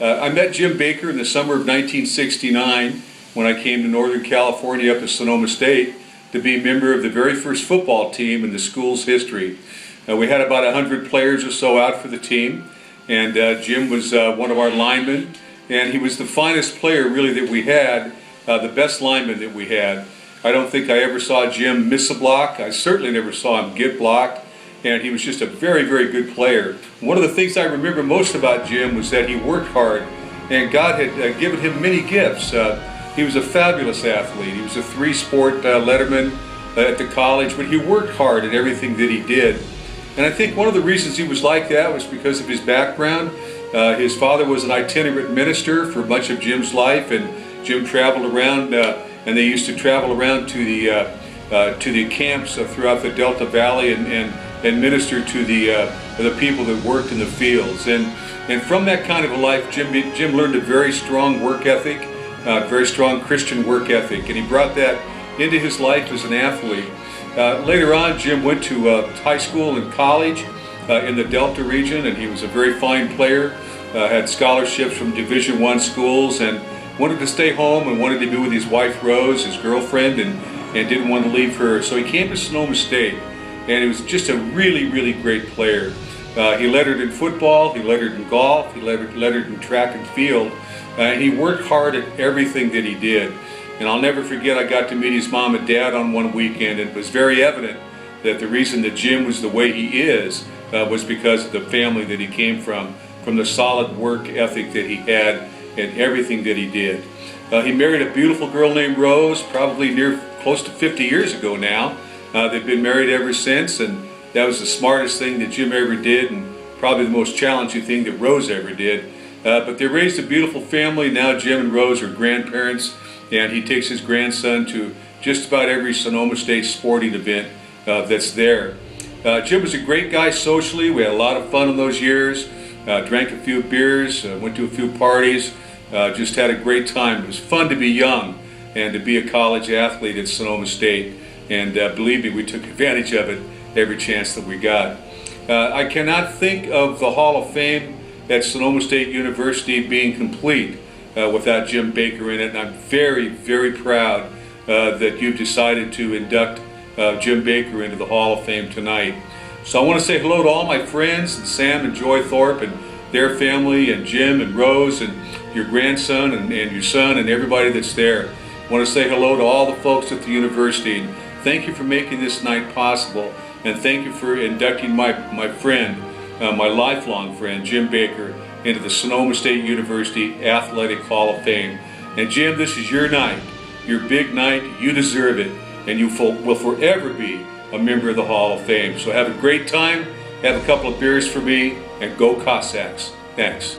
I met Jim Baker in the summer of 1969 when I came to Northern California up to Sonoma State to be a member of the very first football team in the school's history. We had about 100 players or so out for the team, and Jim was one of our linemen, and he was the finest player really that we had, the best lineman that we had. I don't think I ever saw Jim miss a block. I certainly never saw him get blocked, and he was just a very, very good player. One of the things I remember most about Jim was that he worked hard, and God had given him many gifts. He was a fabulous athlete. He was a three-sport letterman at the college, but he worked hard at everything that he did. And I think one of the reasons he was like that was because of his background. His father was an itinerant minister for much of Jim's life, and Jim traveled around, and they used to travel around to the camps throughout the Delta Valley and minister to the people that worked in the fields. And from that kind of a life, Jim learned a very strong work ethic, very strong Christian work ethic, and he brought that into his life as an athlete. Later on, Jim went to high school and college in the Delta region, and he was a very fine player, had scholarships from Division I schools, and wanted to stay home and wanted to be with his wife Rose, his girlfriend, and didn't want to leave her. So he came to Sonoma State, and he was just a really, really great player. He lettered in football, he lettered in golf, he lettered in track and field, and he worked hard at everything that he did. And I'll never forget, I got to meet his mom and dad on one weekend, and it was very evident that the reason that Jim was the way he is was because of the family that he came from the solid work ethic that he had and everything that he did. He married a beautiful girl named Rose, probably close to 50 years ago now. They've been married ever since, and that was the smartest thing that Jim ever did, and probably the most challenging thing that Rose ever did. But they raised a beautiful family. Now Jim and Rose are grandparents, and he takes his grandson to just about every Sonoma State sporting event that's there. Jim was a great guy socially. We had a lot of fun in those years. Drank a few beers, went to a few parties, just had a great time. It was fun to be young and to be a college athlete at Sonoma State. And believe me, we took advantage of it every chance that we got. I cannot think of the Hall of Fame at Sonoma State University being complete without Jim Baker in it. And I'm very, very proud that you've decided to induct Jim Baker into the Hall of Fame tonight. So I want to say hello to all my friends, and Sam and Joy Thorpe and their family, and Jim and Rose and your grandson and your son and everybody that's there. I want to say hello to all the folks at the university. And thank you for making this night possible, and thank you for inducting my friend, my lifelong friend, Jim Baker, into the Sonoma State University Athletic Hall of Fame. And Jim, this is your night, your big night. You deserve it, and you will forever be a member of the Hall of Fame. So have a great time, have a couple of beers for me, and go Cossacks. Thanks.